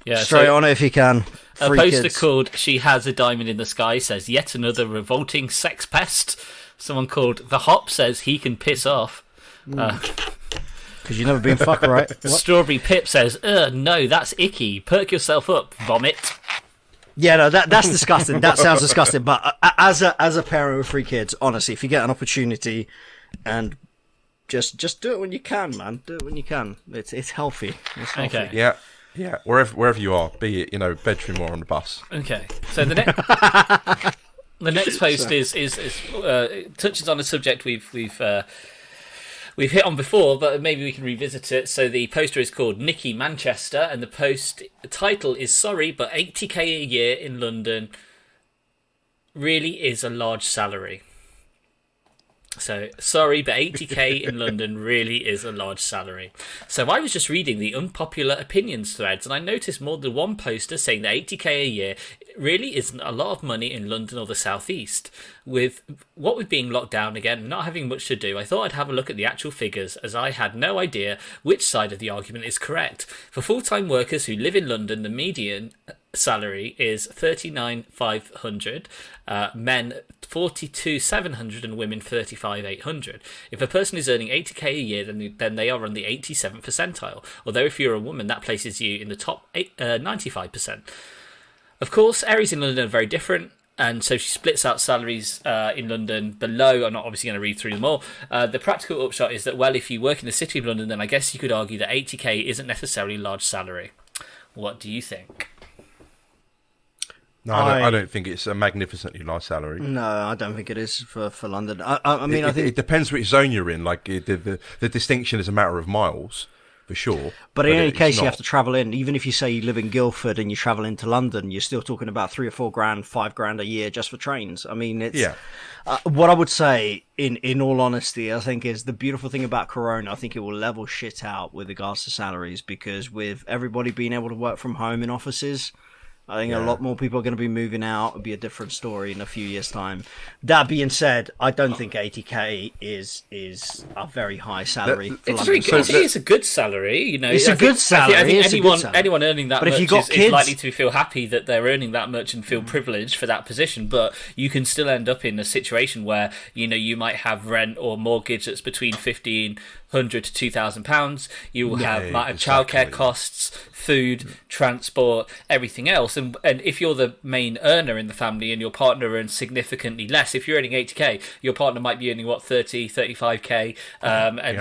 Yeah, Straight on it if you can. A poster called "She Has a Diamond in the Sky" says, "Yet another revolting sex pest." Someone called The Hop says he can piss off. Because you've never been fucked, right? Strawberry Pip says, no, that's icky. Perk yourself up, vomit. Yeah, no, that's disgusting. That sounds disgusting. But as a parent with 3 kids, honestly, if you get an opportunity, and just do it when you can, man. Do it when you can. It's healthy. It's healthy. Okay. Yeah. Wherever you are, be it bedroom or on the bus. Okay. So the next post touches on a subject we've hit on before, but maybe we can revisit it. So the poster is called Nikki Manchester, and the title is "Sorry, but 80k a year in London really is a large salary." So, sorry, but 80k in London really is a large salary. So I was just reading the unpopular opinions threads, and I noticed more than one poster saying that 80k a year really isn't a lot of money in London or the southeast. With being locked down again and not having much to do, I thought I'd have a look at the actual figures, as I had no idea which side of the argument is correct. For full-time workers who live in London, the median salary is 39,500, men 42,700, and women 35,800. If a person is earning 80k a year, then they are on the 87th percentile. Although if you're a woman, that places you in the top 95%. Of course, areas in London are very different, and so she splits out salaries in London below. I'm not obviously going to read through them all. The practical upshot is that, well, if you work in the City of London, then I guess you could argue that 80k isn't necessarily a large salary. What do you think? No, I don't think it's a magnificently large salary. No, I don't think it is for London. I mean, I think it depends which zone you're in. Like the distinction is a matter of miles, for sure. But in any case, you have to travel in. Even if you say you live in Guildford and you travel into London, you're still talking about 3 or 4 grand, 5 grand a year just for trains. I mean, it's what I would say, in all honesty, I think is the beautiful thing about Corona. I think it will level shit out with regards to salaries, because with everybody being able to work from home in offices, I think a lot more people are going to be moving out. It'll be a different story in a few years' time. That being said, I don't think 80k is a very high salary. It's very good. It's a good salary, you know. It's a good salary. I think anyone earning that much is likely to feel happy that they're earning that much and feel privileged for that position. But you can still end up in a situation where, you know, you might have rent or mortgage that's between £1,500 to £2,000. You will have childcare costs, food, transport, everything else. And if you're the main earner in the family and your partner earns significantly less, if you're earning 80k, your partner might be earning 35k,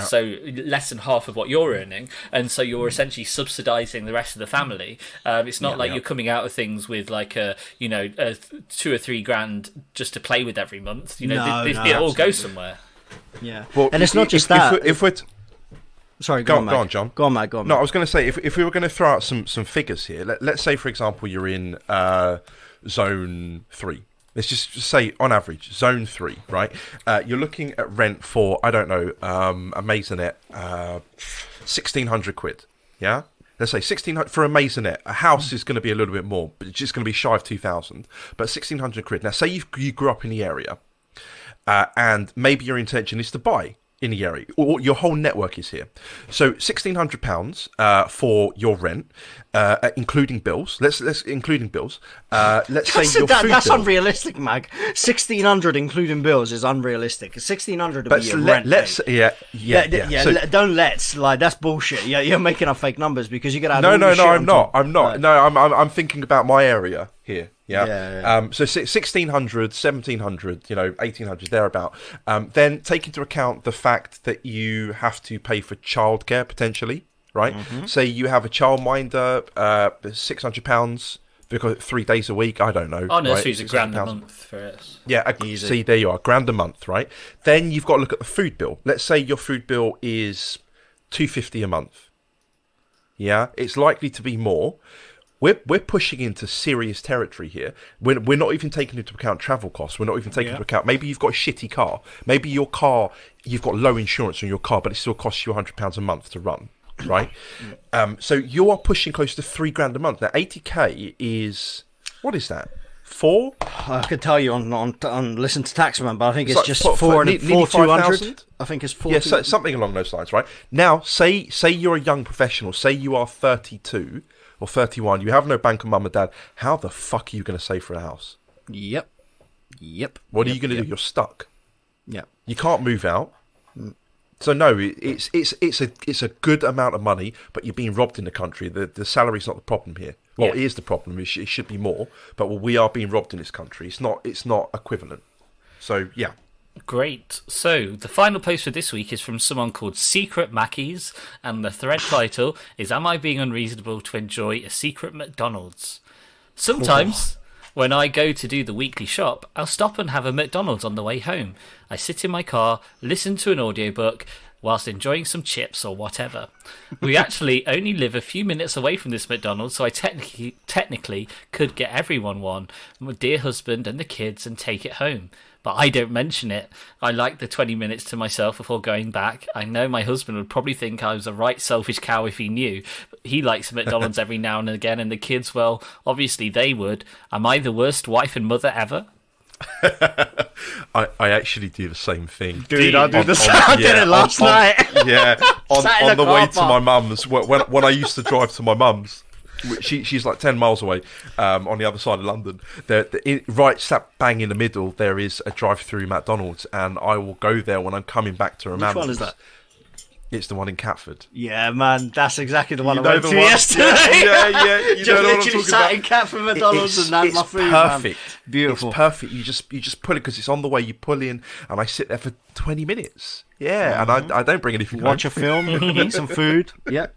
so less than half of what you're earning, and so you're essentially subsidizing the rest of the family. It's not like you're coming out of things with like a 2 or 3 grand just to play with every month. You know, it all goes somewhere. Yeah, well, and it's not just that. Sorry, go on, John. Go on, Matt. Go on. No, I was going to say, if we were going to throw out some figures here, let's say, for example, you're in zone 3. Let's just say, on average, zone 3, right? You're looking at rent for, I don't know, a maisonette, 1,600 quid, yeah? Let's say 1,600 for a maisonette. A house is going to be a little bit more, but it's just going to be shy of 2,000. But 1,600 quid. Now, say you grew up in the area, and maybe your intention is to buy in the area, or your whole network is here. So £1,600 for your rent, including bills. Let's including bills. Let's say your food that's bill. Unrealistic, Mag. 1,600 including bills is unrealistic. 1,600 would be your rent. That's bullshit. Yeah, you're making up fake numbers because you got to. No, I'm not. I'm thinking about my area here. Yeah. So 1,600, 1,700, 1,800 thereabout. Then take into account the fact that you have to pay for childcare potentially, right? Mm-hmm. Say you have a childminder, £600 because 3 days a week. I don't know. Oh, no, so it's £1,000 a month for us. Yeah, see, there you are, £1,000 a month, right? Then you've got to look at the food bill. Let's say your food bill is $250 a month. Yeah, it's likely to be more. We're pushing into serious territory here. We're not even taking into account travel costs. We're not even taking into account, maybe you've got a shitty car. Maybe your car, you've got low insurance on your car, but it still costs you £100 a month to run, right? So you are pushing close to $3,000 a month. Now, 80k is, what is that? 4? I could tell you on listen to Taxman, but I think it's like just 4,200. I think it's 4. Yeah, so something along those lines, right? Now, say you're a young professional. Say you are 32 or 31. You have no bank of mum and dad. How the fuck are you going to save for a house? Yep. What are you going to do? You're stuck. Yep. You can't move out. So no, it's a good amount of money, but you're being robbed in the country. The salary's not the problem here. Well, it is the problem. It should be more, but we are being robbed in this country. It's not equivalent. So yeah. Great. So the final post for this week is from someone called Secret Mackies, and the thread title is "Am I Being Unreasonable to Enjoy a Secret McDonald's?" Sometimes when I go to do the weekly shop, I'll stop and have a McDonald's on the way home. I sit in my car, listen to an audiobook whilst enjoying some chips or whatever. We actually only live a few minutes away from this McDonald's, so I technically could get everyone one, my dear husband and the kids, and take it home. But I don't mention it. I like the 20 minutes to myself before going back. I know my husband would probably think I was a right selfish cow if he knew. He likes McDonald's every now and again, and the kids, well, obviously they would. Am I the worst wife and mother ever? I actually do the same thing. Dude, I do the same. I did it last night. On the way to my mum's. When I used to drive to my mum's, she's like 10 miles away, on the other side of London. Right slap bang in the middle, there is a drive-through McDonald's, and I will go there when I'm coming back to Romantis. Which one is that? It's the one in Catford. Yeah, man, that's exactly the one I went to yesterday. Yeah. You just literally sat in Catford McDonald's and had my food. Perfect. Man. Beautiful. It's perfect. You just pull it because it's on the way. You pull in, and I sit there for 20 minutes. Yeah, and I don't bring anything. Watch a film, eat some food. Yep.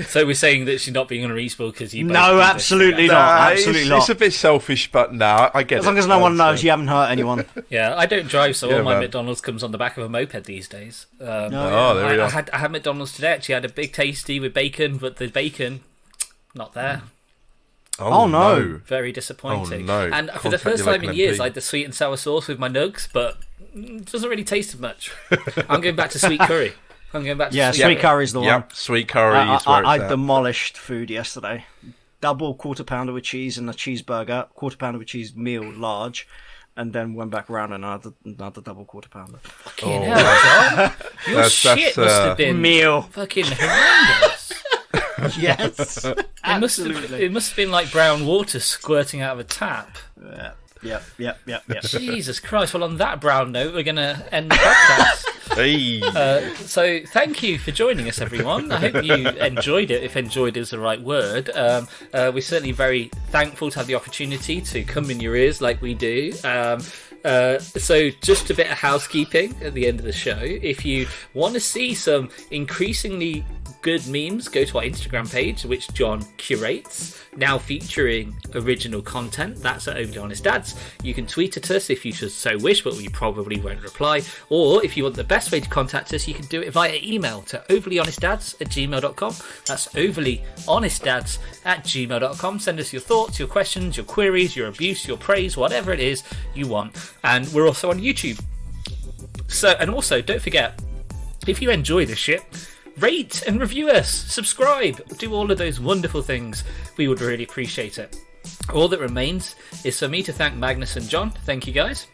So we're saying that she's not being unreasonable because you. No, absolutely not. Absolutely not. It's a bit selfish, but no, I get it. As long as no one knows you haven't hurt anyone. Yeah, I don't drive, so all my McDonald's comes on the back of a moped these days. There we are. I had McDonald's today. Actually, I had a big tasty with bacon, but the bacon not there. Oh no! Very disappointing. Oh no! And for the first time in years, I had the sweet and sour sauce with my nugs, but it doesn't really taste of much. I'm going back to sweet curry. Sweet curry's the one. Yep, sweet curry is where I it's at. demolished food yesterday. Double quarter pounder with cheese and a cheeseburger, quarter pounder with cheese meal large, and then went back around and another double quarter pounder. Fucking hell, John. Your shit must have been meal fucking horrendous. Yes, absolutely. It must have been like brown water squirting out of a tap. Yep. Jesus Christ. Well, on that brown note, we're going to end the podcast. Hey. So thank you for joining us, everyone. I hope you enjoyed it, if enjoyed is the right word. We're certainly very thankful to have the opportunity to come in your ears like we do. So just a bit of housekeeping at the end of the show. If you want to see some increasingly good memes, go to our Instagram page, which John curates, now featuring original content. That's at Overly Honest Dads. You can tweet at us if you should so wish, but we probably won't reply. Or if you want the best way to contact us, you can do it via email to overlyhonestdads@gmail.com. That's overlyhonestdads@gmail.com. Send us your thoughts, your questions, your queries, your abuse, your praise, whatever it is you want. And we're also on YouTube. And also, don't forget, if you enjoy this shit, rate and review us, subscribe, do all of those wonderful things. We would really appreciate it. All that remains is for me to thank Magnus and John. Thank you, guys.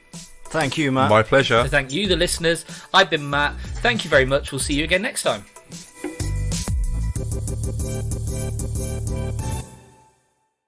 Thank you, Matt. My pleasure. To thank you, the listeners. I've been Matt. Thank you very much. We'll see you again next time.